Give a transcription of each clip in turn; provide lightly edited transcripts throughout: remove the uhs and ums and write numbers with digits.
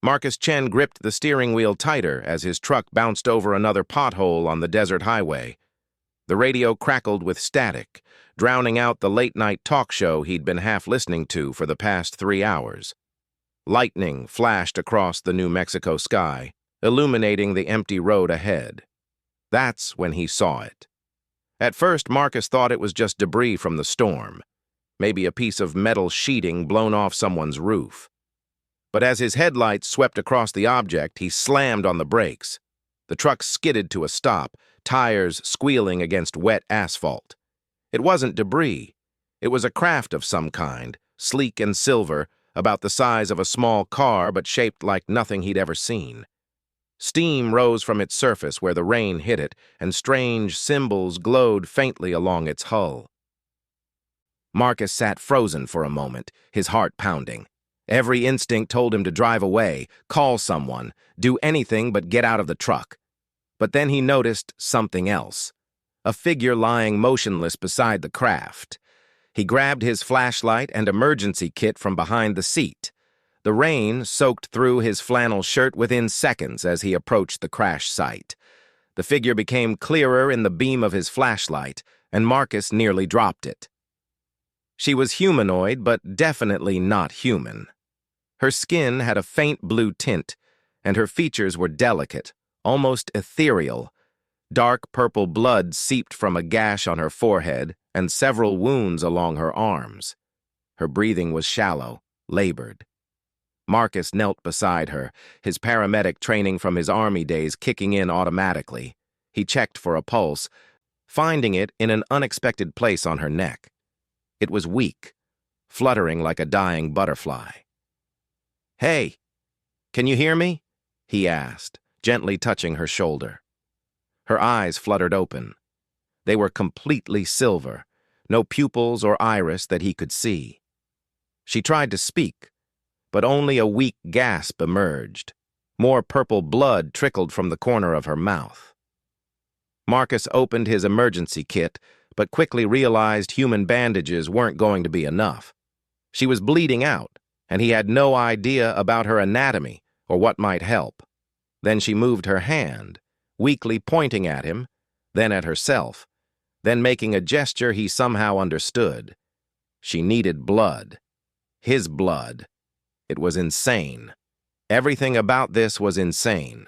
Marcus Chen gripped the steering wheel tighter as his truck bounced over another pothole on the desert highway. The radio crackled with static, drowning out the late-night talk show he'd been half listening to for the past 3 hours. Lightning flashed across the New Mexico sky, illuminating the empty road ahead. That's when he saw it. At first, Marcus thought it was just debris from the storm, maybe a piece of metal sheeting blown off someone's roof. But as his headlights swept across the object, he slammed on the brakes. The truck skidded to a stop, tires squealing against wet asphalt. It wasn't debris. It was a craft of some kind, sleek and silver, about the size of a small car but shaped like nothing he'd ever seen. Steam rose from its surface where the rain hit it, and strange symbols glowed faintly along its hull. Marcus sat frozen for a moment, his heart pounding. Every instinct told him to drive away, call someone, do anything but get out of the truck. But then he noticed something else. A figure lying motionless beside the craft. He grabbed his flashlight and emergency kit from behind the seat. The rain soaked through his flannel shirt within seconds as he approached the crash site. The figure became clearer in the beam of his flashlight, and Marcus nearly dropped it. She was humanoid, but definitely not human. Her skin had a faint blue tint, and her features were delicate, almost ethereal. Dark purple blood seeped from a gash on her forehead and several wounds along her arms. Her breathing was shallow, labored. Marcus knelt beside her, his paramedic training from his army days kicking in automatically. He checked for a pulse, finding it in an unexpected place on her neck. It was weak, fluttering like a dying butterfly. "Hey, can you hear me?" he asked, gently touching her shoulder. Her eyes fluttered open. They were completely silver, no pupils or iris that he could see. She tried to speak, but only a weak gasp emerged. More purple blood trickled from the corner of her mouth. Marcus opened his emergency kit, but quickly realized human bandages weren't going to be enough. She was bleeding out, and he had no idea about her anatomy or what might help. Then she moved her hand, weakly pointing at him, then at herself, then making a gesture he somehow understood. She needed blood. His blood. It was insane. Everything about this was insane.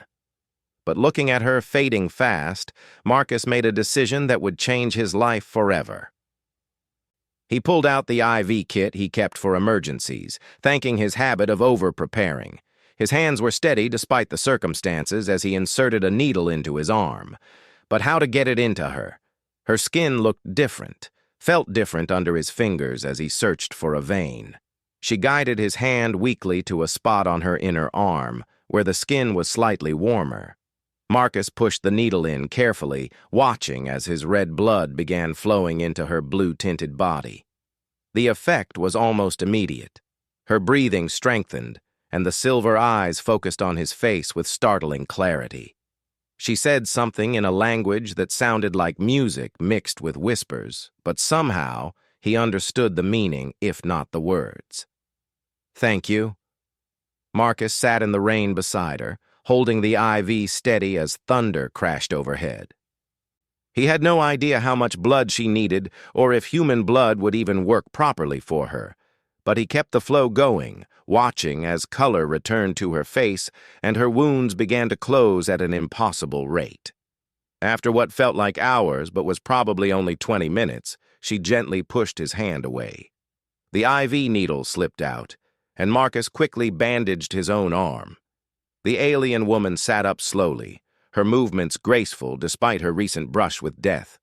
But looking at her fading fast, Marcus made a decision that would change his life forever. He pulled out the IV kit he kept for emergencies, thanking his habit of over-preparing. His hands were steady despite the circumstances as he inserted a needle into his arm. But how to get it into her? Her skin looked different, felt different under his fingers as he searched for a vein. She guided his hand weakly to a spot on her inner arm, where the skin was slightly warmer. Marcus pushed the needle in carefully, watching as his red blood began flowing into her blue-tinted body. The effect was almost immediate. Her breathing strengthened, and the silver eyes focused on his face with startling clarity. She said something in a language that sounded like music mixed with whispers, but somehow he understood the meaning, if not the words. "Thank you." Marcus sat in the rain beside her, holding the IV steady as thunder crashed overhead. He had no idea how much blood she needed or if human blood would even work properly for her, but he kept the flow going, watching as color returned to her face and her wounds began to close at an impossible rate. After what felt like hours but was probably only 20 minutes, she gently pushed his hand away. The IV needle slipped out, and Marcus quickly bandaged his own arm. The alien woman sat up slowly, her movements graceful despite her recent brush with death.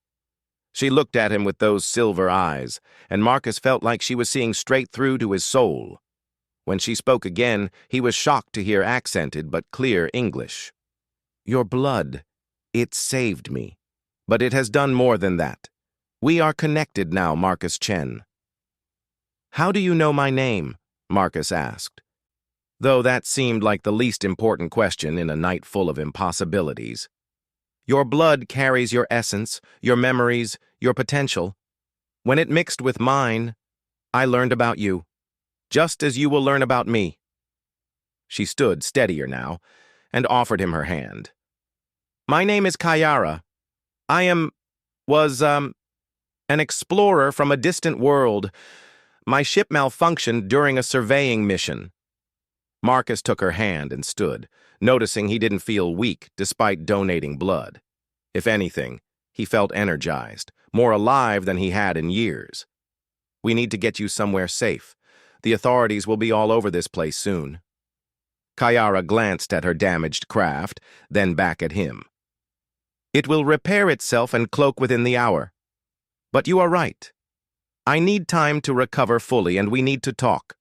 She looked at him with those silver eyes, and Marcus felt like she was seeing straight through to his soul. When she spoke again, he was shocked to hear accented but clear English. "Your blood, it saved me. But it has done more than that. We are connected now, Marcus Chen." "How do you know my name?" Marcus asked. Though that seemed like the least important question in a night full of impossibilities. "Your blood carries your essence, your memories, your potential. When it mixed with mine, I learned about you, just as you will learn about me." She stood steadier now and offered him her hand. "My name is Kayara. I was an explorer from a distant world. My ship malfunctioned during a surveying mission." Marcus took her hand and stood, noticing he didn't feel weak despite donating blood. If anything, he felt energized, more alive than he had in years. "We need to get you somewhere safe. The authorities will be all over this place soon." Kayara glanced at her damaged craft, then back at him. "It will repair itself and cloak within the hour. But you are right. I need time to recover fully, and we need to talk.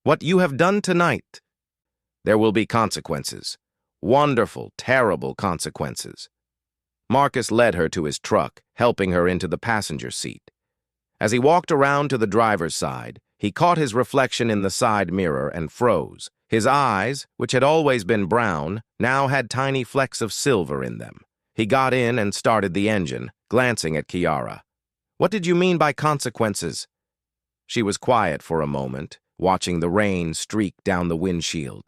What you have done tonight, there will be consequences. Wonderful, terrible consequences." Marcus led her to his truck, helping her into the passenger seat. As he walked around to the driver's side, he caught his reflection in the side mirror and froze. His eyes, which had always been brown, now had tiny flecks of silver in them. He got in and started the engine, glancing at Kiara. "What did you mean by consequences?" She was quiet for a moment, watching the rain streak down the windshield.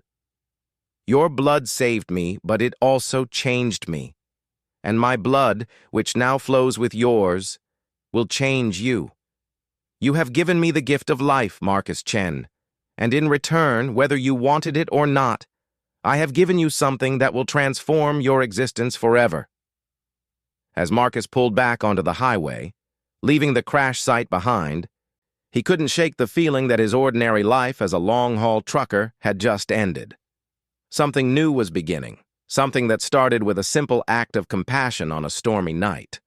"Your blood saved me, but it also changed me. And my blood, which now flows with yours, will change you. You have given me the gift of life, Marcus Chen, and in return, whether you wanted it or not, I have given you something that will transform your existence forever." As Marcus pulled back onto the highway, leaving the crash site behind, he couldn't shake the feeling that his ordinary life as a long-haul trucker had just ended. Something new was beginning, something that started with a simple act of compassion on a stormy night.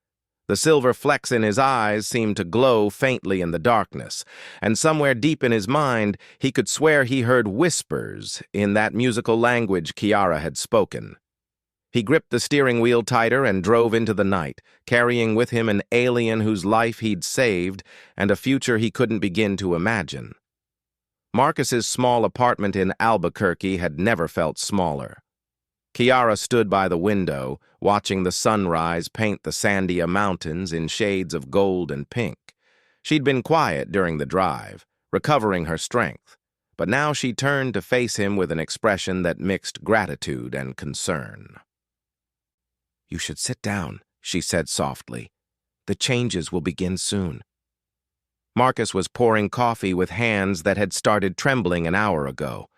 The silver flecks in his eyes seemed to glow faintly in the darkness, and somewhere deep in his mind, he could swear he heard whispers in that musical language Kiara had spoken. He gripped the steering wheel tighter and drove into the night, carrying with him an alien whose life he'd saved and a future he couldn't begin to imagine. Marcus's small apartment in Albuquerque had never felt smaller. Kiara stood by the window, watching the sunrise paint the Sandia Mountains in shades of gold and pink. She'd been quiet during the drive, recovering her strength, but now she turned to face him with an expression that mixed gratitude and concern. "You should sit down," she said softly. "The changes will begin soon." Marcus was pouring coffee with hands that had started trembling an hour ago.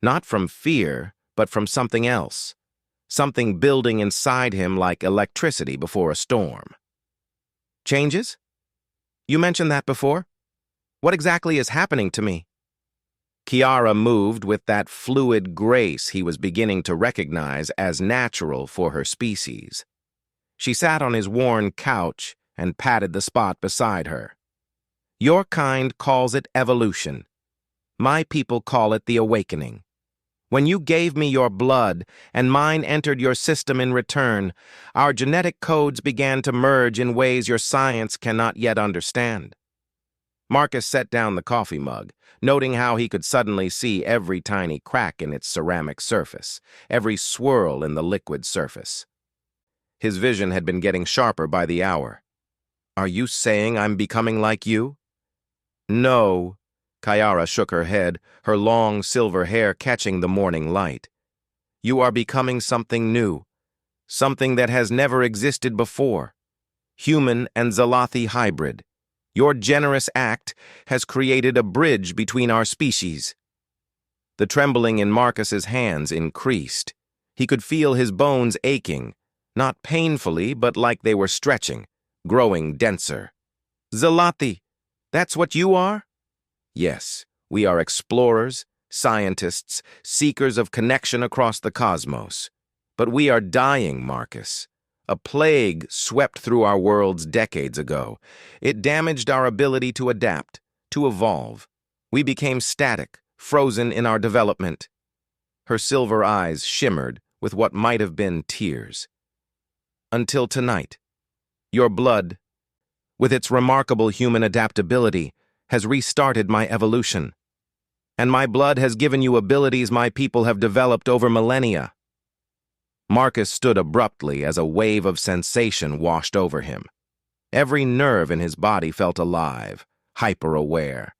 Not from fear, but from something else. Something building inside him like electricity before a storm. "Changes? You mentioned that before? What exactly is happening to me?" Kiara moved with that fluid grace he was beginning to recognize as natural for her species. She sat on his worn couch and patted the spot beside her. "Your kind calls it evolution. My people call it the awakening. When you gave me your blood and mine entered your system in return, our genetic codes began to merge in ways your science cannot yet understand." Marcus set down the coffee mug, noting how he could suddenly see every tiny crack in its ceramic surface, every swirl in the liquid surface. His vision had been getting sharper by the hour. "Are you saying I'm becoming like you?" "No." Kiara shook her head, her long silver hair catching the morning light. "You are becoming something new, something that has never existed before. Human and Zalathi hybrid. Your generous act has created a bridge between our species." The trembling in Marcus's hands increased. He could feel his bones aching, not painfully, but like they were stretching, growing denser. "Zalathi, that's what you are?" "Yes, we are explorers, scientists, seekers of connection across the cosmos. But we are dying, Marcus. A plague swept through our worlds decades ago. It damaged our ability to adapt, to evolve. We became static, frozen in our development." Her silver eyes shimmered with what might have been tears. "Until tonight. Your blood, with its remarkable human adaptability, has restarted my evolution. And my blood has given you abilities my people have developed over millennia." Marcus stood abruptly as a wave of sensation washed over him. Every nerve in his body felt alive, hyper-aware.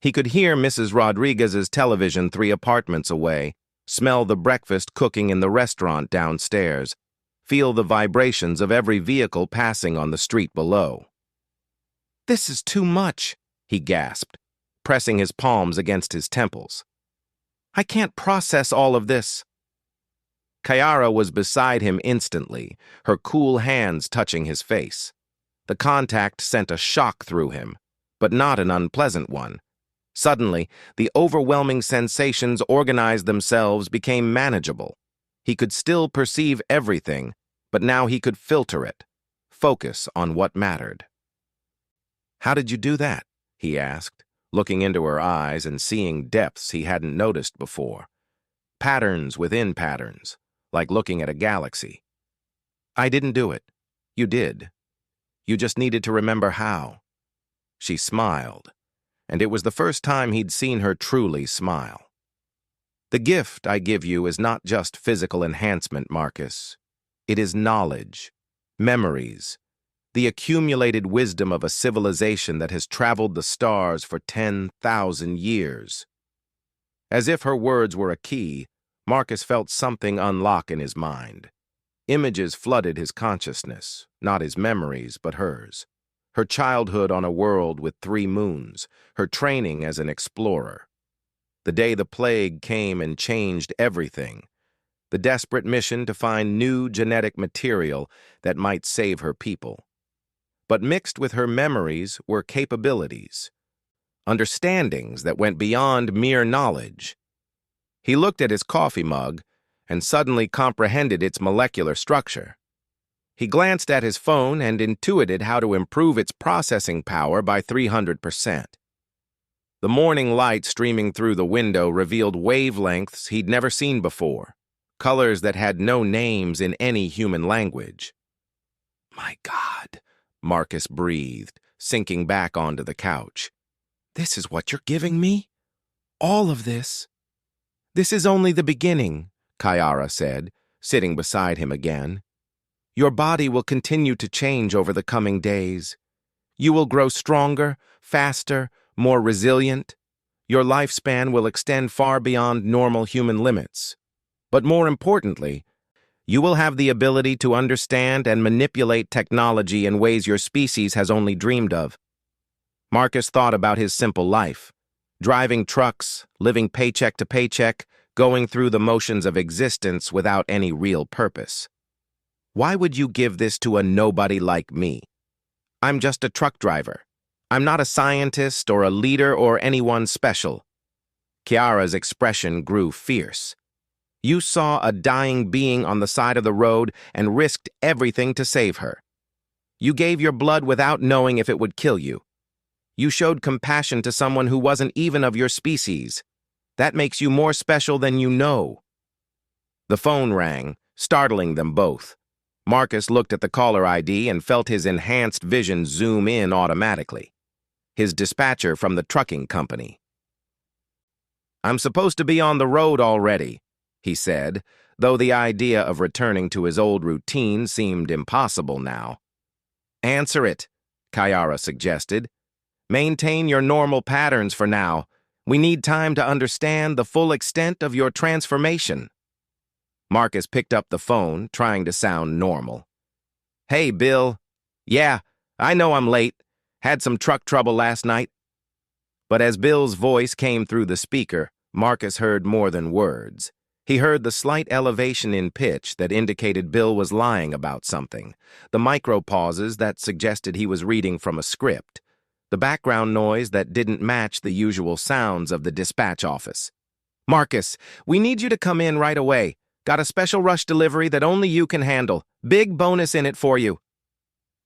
He could hear Mrs. Rodriguez's television 3 apartments away, smell the breakfast cooking in the restaurant downstairs, feel the vibrations of every vehicle passing on the street below. "This is too much," he gasped, pressing his palms against his temples. "I can't process all of this." Kiara was beside him instantly, her cool hands touching his face. The contact sent a shock through him, but not an unpleasant one. Suddenly, the overwhelming sensations organized themselves, became manageable. He could still perceive everything, but now he could filter it, focus on what mattered. "How did you do that?" he asked, looking into her eyes and seeing depths he hadn't noticed before. Patterns within patterns, like looking at a galaxy. "I didn't do it. You did. You just needed to remember how." She smiled, and it was the first time he'd seen her truly smile. "The gift I give you is not just physical enhancement, Marcus. It is knowledge, memories, the accumulated wisdom of a civilization that has traveled the stars for 10,000 years. As if her words were a key, Marcus felt something unlock in his mind. Images flooded his consciousness, not his memories, but hers. Her childhood on a world with 3 moons, her training as an explorer. The day the plague came and changed everything. The desperate mission to find new genetic material that might save her people. But mixed with her memories were capabilities, understandings that went beyond mere knowledge. He looked at his coffee mug and suddenly comprehended its molecular structure. He glanced at his phone and intuited how to improve its processing power by 300%. The morning light streaming through the window revealed wavelengths he'd never seen before, colors that had no names in any human language. "My God," Marcus breathed, sinking back onto the couch. "This is what you're giving me? All of this?" "This is only the beginning," Kiara said, sitting beside him again. "Your body will continue to change over the coming days. You will grow stronger, faster, more resilient. Your lifespan will extend far beyond normal human limits. But more importantly, you will have the ability to understand and manipulate technology in ways your species has only dreamed of." Marcus thought about his simple life, driving trucks, living paycheck to paycheck, going through the motions of existence without any real purpose. "Why would you give this to a nobody like me? I'm just a truck driver. I'm not a scientist or a leader or anyone special." Kiara's expression grew fierce. "You saw a dying being on the side of the road and risked everything to save her. You gave your blood without knowing if it would kill you. You showed compassion to someone who wasn't even of your species. That makes you more special than you know." The phone rang, startling them both. Marcus looked at the caller ID and felt his enhanced vision zoom in automatically. His dispatcher from the trucking company. "I'm supposed to be on the road already," he said, though the idea of returning to his old routine seemed impossible now. "Answer it," Kiara suggested. "Maintain your normal patterns for now. We need time to understand the full extent of your transformation." Marcus picked up the phone, trying to sound normal. "Hey, Bill. Yeah, I know I'm late. Had some truck trouble last night." But as Bill's voice came through the speaker, Marcus heard more than words. He heard the slight elevation in pitch that indicated Bill was lying about something, the micro-pauses that suggested he was reading from a script, the background noise that didn't match the usual sounds of the dispatch office. "Marcus, we need you to come in right away. Got a special rush delivery that only you can handle. Big bonus in it for you."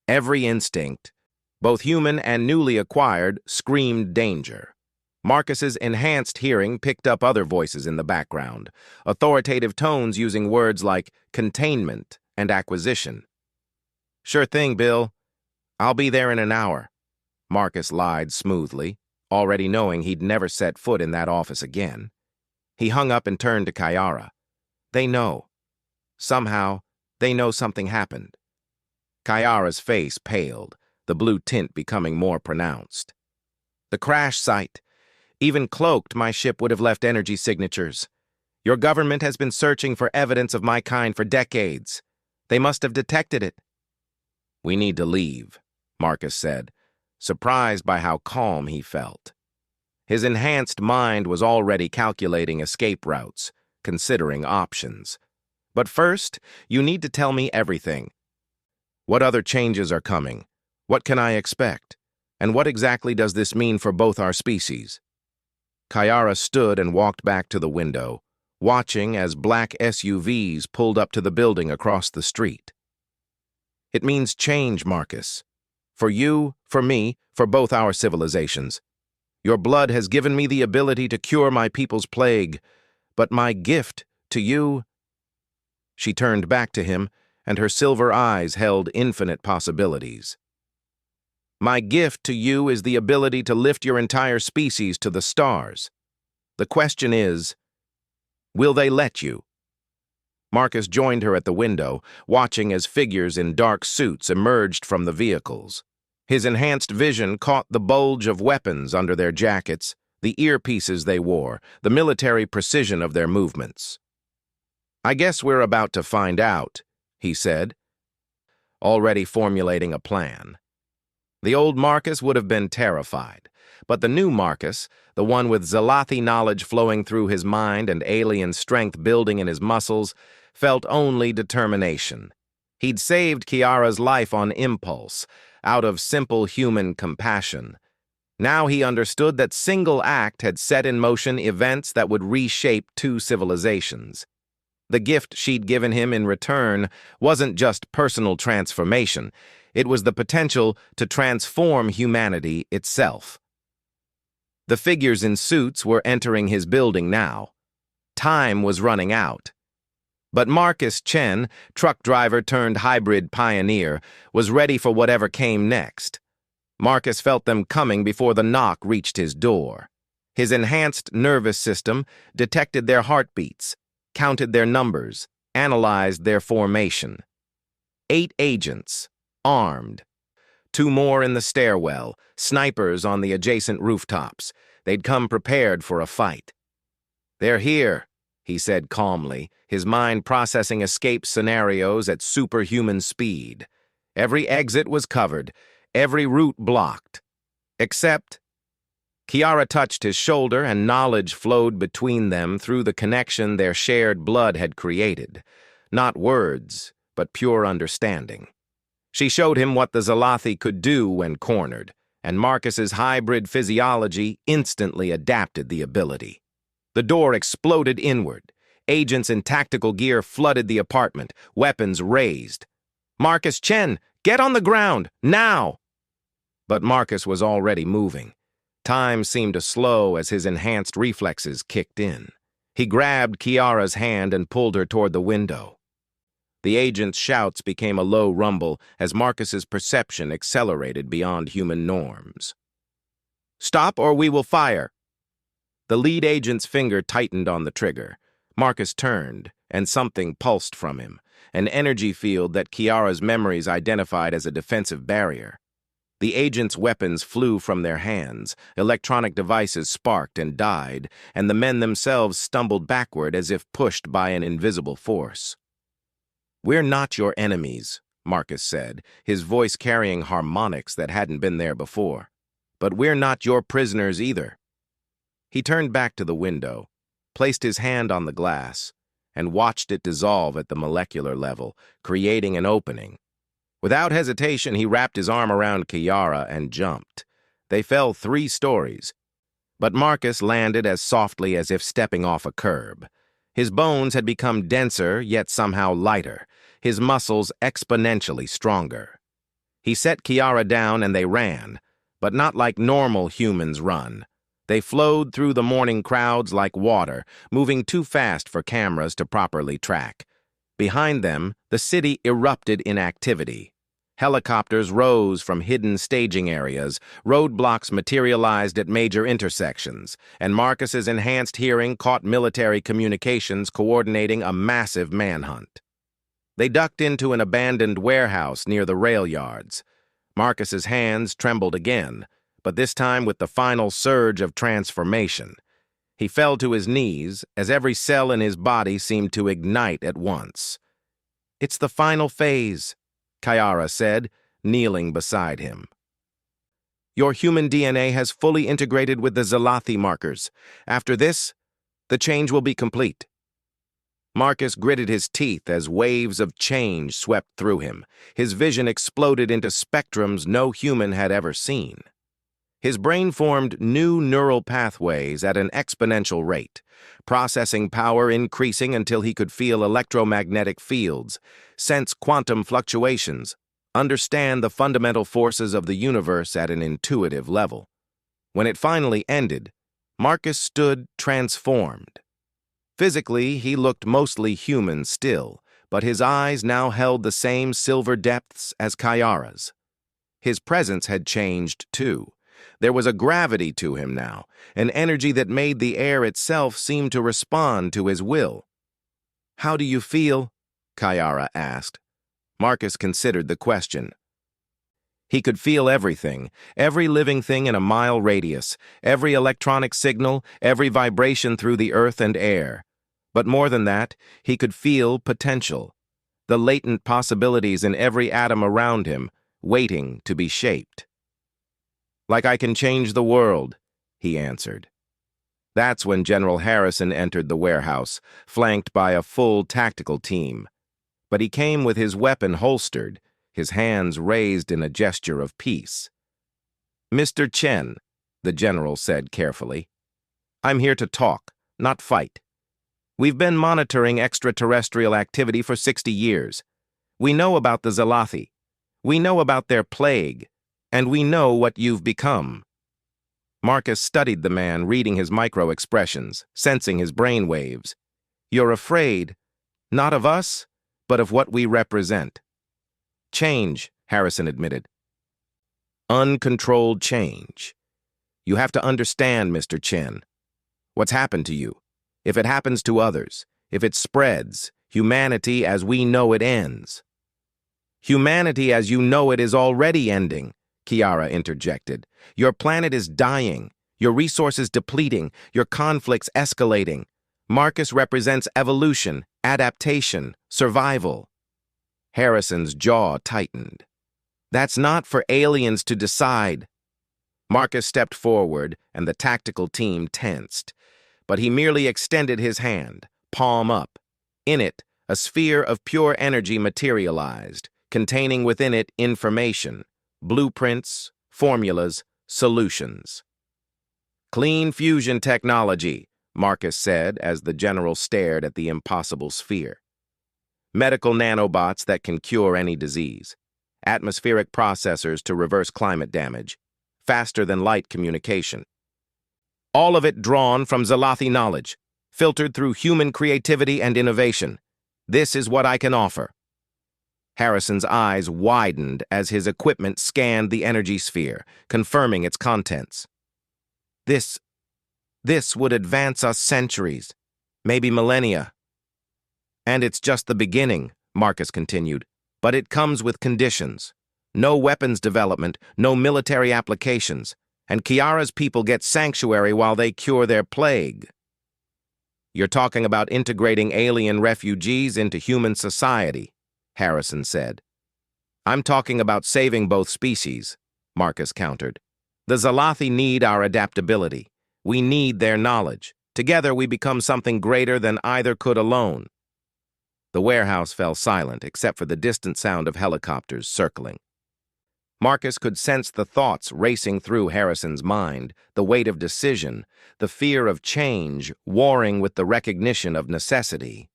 Every instinct, both human and newly acquired, screamed danger. Marcus's enhanced hearing picked up other voices in the background, authoritative tones using words like containment and acquisition. "Sure thing, Bill. I'll be there in an hour," Marcus lied smoothly, already knowing he'd never set foot in that office again. He hung up and turned to Kiara. "They know. Somehow, they know something happened." Kiara's face paled, the blue tint becoming more pronounced. "The crash site. Even cloaked, my ship would have left energy signatures. Your government has been searching for evidence of my kind for decades. They must have detected it." "We need to leave," Marcus said, surprised by how calm he felt. His enhanced mind was already calculating escape routes, considering options. "But first, you need to tell me everything. What other changes are coming? What can I expect? And what exactly does this mean for both our species?" Kiara stood and walked back to the window, watching as black SUVs pulled up to the building across the street. "It means change, Marcus. For you, for me, for both our civilizations. Your blood has given me the ability to cure my people's plague, but my gift to you—" She turned back to him, and her silver eyes held infinite possibilities. "My gift to you is the ability to lift your entire species to the stars. The question is, will they let you?" Marcus joined her at the window, watching as figures in dark suits emerged from the vehicles. His enhanced vision caught the bulge of weapons under their jackets, the earpieces they wore, the military precision of their movements. "I guess we're about to find out," he said, already formulating a plan. The old Marcus would have been terrified, but the new Marcus, the one with Zalathi knowledge flowing through his mind and alien strength building in his muscles, felt only determination. He'd saved Kiara's life on impulse, out of simple human compassion. Now he understood that single act had set in motion events that would reshape two civilizations. The gift she'd given him in return wasn't just personal transformation. It was the potential to transform humanity itself. The figures in suits were entering his building now. Time was running out. But Marcus Chen, truck driver turned hybrid pioneer, was ready for whatever came next. Marcus felt them coming before the knock reached his door. His enhanced nervous system detected their heartbeats, counted their numbers, analyzed their formation. 8 agents, armed. 2 more in the stairwell, snipers on the adjacent rooftops. They'd come prepared for a fight. "They're here," he said calmly, his mind processing escape scenarios at superhuman speed. Every exit was covered, every route blocked. Except— Kiara touched his shoulder, and knowledge flowed between them through the connection their shared blood had created. Not words, but pure understanding. She showed him what the Zalathi could do when cornered, and Marcus's hybrid physiology instantly adapted the ability. The door exploded inward. Agents in tactical gear flooded the apartment, weapons raised. "Marcus Chen, get on the ground, now!" But Marcus was already moving. Time seemed to slow as his enhanced reflexes kicked in. He grabbed Kiara's hand and pulled her toward the window. The agent's shouts became a low rumble as Marcus's perception accelerated beyond human norms. "Stop or we will fire!" The lead agent's finger tightened on the trigger. Marcus turned, and something pulsed from him, an energy field that Kiara's memories identified as a defensive barrier. The agent's weapons flew from their hands, electronic devices sparked and died, and the men themselves stumbled backward as if pushed by an invisible force. "We're not your enemies," Marcus said, his voice carrying harmonics that hadn't been there before. "But we're not your prisoners either." He turned back to the window, placed his hand on the glass, and watched it dissolve at the molecular level, creating an opening. Without hesitation, he wrapped his arm around Kiara and jumped. They fell 3 stories, but Marcus landed as softly as if stepping off a curb. His bones had become denser, yet somehow lighter, his muscles exponentially stronger. He set Kiara down and they ran, but not like normal humans run. They flowed through the morning crowds like water, moving too fast for cameras to properly track. Behind them, the city erupted in activity. Helicopters rose from hidden staging areas, roadblocks materialized at major intersections, and Marcus's enhanced hearing caught military communications coordinating a massive manhunt. They ducked into an abandoned warehouse near the rail yards. Marcus's hands trembled again, but this time with the final surge of transformation. He fell to his knees as every cell in his body seemed to ignite at once. "It's the final phase," Kiara said, kneeling beside him. "Your human DNA has fully integrated with the Zalathi markers. After this, the change will be complete." Marcus gritted his teeth as waves of change swept through him. His vision exploded into spectrums no human had ever seen. His brain formed new neural pathways at an exponential rate, processing power increasing until he could feel electromagnetic fields, sense quantum fluctuations, understand the fundamental forces of the universe at an intuitive level. When it finally ended, Marcus stood transformed. Physically, he looked mostly human still, but his eyes now held the same silver depths as Kiara's. His presence had changed, too. There was a gravity to him now, an energy that made the air itself seem to respond to his will. "How do you feel?" Kiara asked. Marcus considered the question. He could feel everything, every living thing in a mile radius, every electronic signal, every vibration through the earth and air. But more than that, he could feel potential, the latent possibilities in every atom around him, waiting to be shaped. "Like I can change the world," he answered. That's when General Harrison entered the warehouse, flanked by a full tactical team. But he came with his weapon holstered, his hands raised in a gesture of peace. "Mr. Chen," the general said carefully, "I'm here to talk, not fight. We've been monitoring extraterrestrial activity for 60 years. We know about the Zalathi. We know about their plague. And we know what you've become." Marcus studied the man, reading his micro-expressions, sensing his brain waves. "You're afraid, not of us, but of what we represent." "Change," Harrison admitted. "Uncontrolled change. You have to understand, Mr. Chen. What's happened to you? If it happens to others, if it spreads, humanity as we know it ends." "Humanity as you know it is already ending," Kiara interjected. "Your planet is dying, your resources depleting, your conflicts escalating. Marcus represents evolution, adaptation, survival." Harrison's jaw tightened. "That's not for aliens to decide." Marcus stepped forward, and the tactical team tensed. But he merely extended his hand, palm up. In it, a sphere of pure energy materialized, containing within it information, blueprints, formulas, solutions. "Clean fusion technology," Marcus said as the general stared at the impossible sphere. "Medical nanobots that can cure any disease. Atmospheric processors to reverse climate damage. Faster-than-light communication. All of it drawn from Zalathi knowledge, filtered through human creativity and innovation. This is what I can offer." Harrison's eyes widened as his equipment scanned the energy sphere, confirming its contents. This would advance us centuries, maybe millennia." "And it's just the beginning," Marcus continued. "But it comes with conditions. No weapons development, no military applications. And Kiara's people get sanctuary while they cure their plague." "You're talking about integrating alien refugees into human society," Harrison said. "I'm talking about saving both species," Marcus countered. "The Zalathi need our adaptability. We need their knowledge. Together we become something greater than either could alone." The warehouse fell silent except for the distant sound of helicopters circling. Marcus could sense the thoughts racing through Harrison's mind, the weight of decision, the fear of change warring with the recognition of necessity.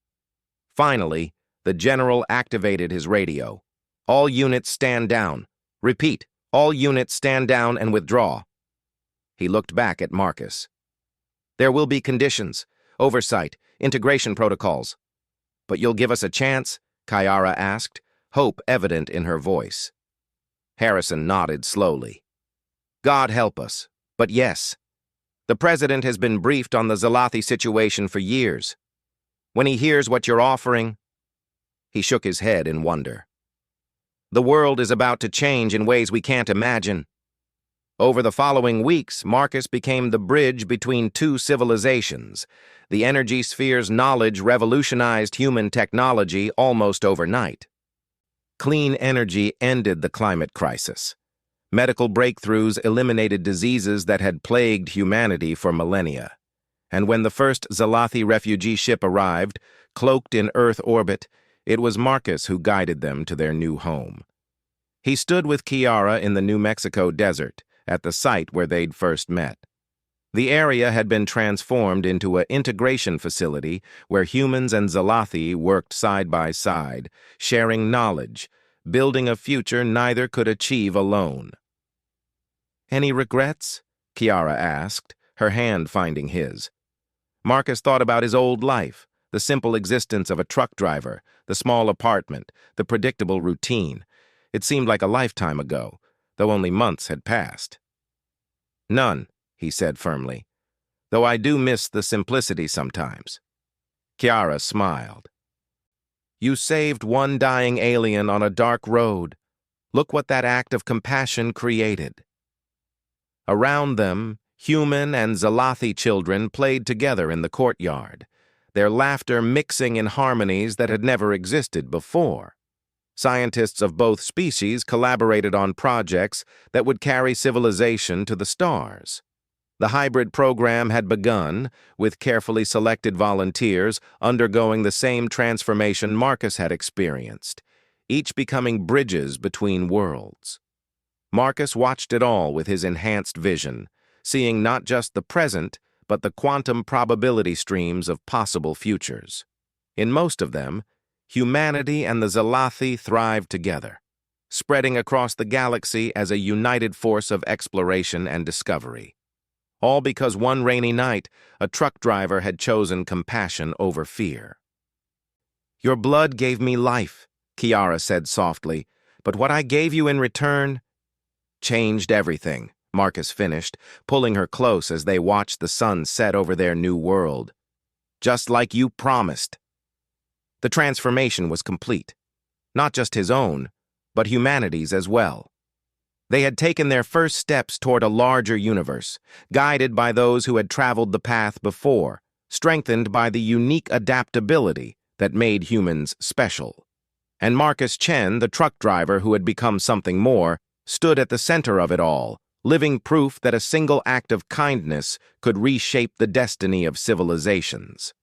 Finally, the general activated his radio. "All units stand down. Repeat, all units stand down and withdraw." He looked back at Marcus. "There will be conditions, oversight, integration protocols." "But you'll give us a chance?" Kiara asked, hope evident in her voice. Harrison nodded slowly. "God help us, but yes. The president has been briefed on the Zalathi situation for years. When he hears what you're offering..." He shook his head in wonder. "The world is about to change in ways we can't imagine." Over the following weeks, Marcus became the bridge between two civilizations. The energy sphere's knowledge revolutionized human technology almost overnight. Clean energy ended the climate crisis. Medical breakthroughs eliminated diseases that had plagued humanity for millennia. And when the first Zalathi refugee ship arrived, cloaked in Earth orbit, it was Marcus who guided them to their new home. He stood with Kiara in the New Mexico desert, at the site where they'd first met. The area had been transformed into an integration facility where humans and Zalathi worked side by side, sharing knowledge, building a future neither could achieve alone. "Any regrets?" Kiara asked, her hand finding his. Marcus thought about his old life, the simple existence of a truck driver, the small apartment, the predictable routine. It seemed like a lifetime ago, though only months had passed. "None," he said firmly, "though I do miss the simplicity sometimes." Kiara smiled. "You saved one dying alien on a dark road. Look what that act of compassion created." Around them, human and Zalathi children played together in the courtyard, their laughter mixing in harmonies that had never existed before. Scientists of both species collaborated on projects that would carry civilization to the stars. The hybrid program had begun, with carefully selected volunteers undergoing the same transformation Marcus had experienced, each becoming bridges between worlds. Marcus watched it all with his enhanced vision, seeing not just the present, but the quantum probability streams of possible futures. In most of them, humanity and the Zalathi thrived together, spreading across the galaxy as a united force of exploration and discovery. All because one rainy night, a truck driver had chosen compassion over fear. "Your blood gave me life," Kiara said softly, "but what I gave you in return changed everything," Marcus finished, pulling her close as they watched the sun set over their new world. "Just like you promised." The transformation was complete. Not just his own, but humanity's as well. They had taken their first steps toward a larger universe, guided by those who had traveled the path before, strengthened by the unique adaptability that made humans special. And Marcus Chen, the truck driver who had become something more, stood at the center of it all, living proof that a single act of kindness could reshape the destiny of civilizations.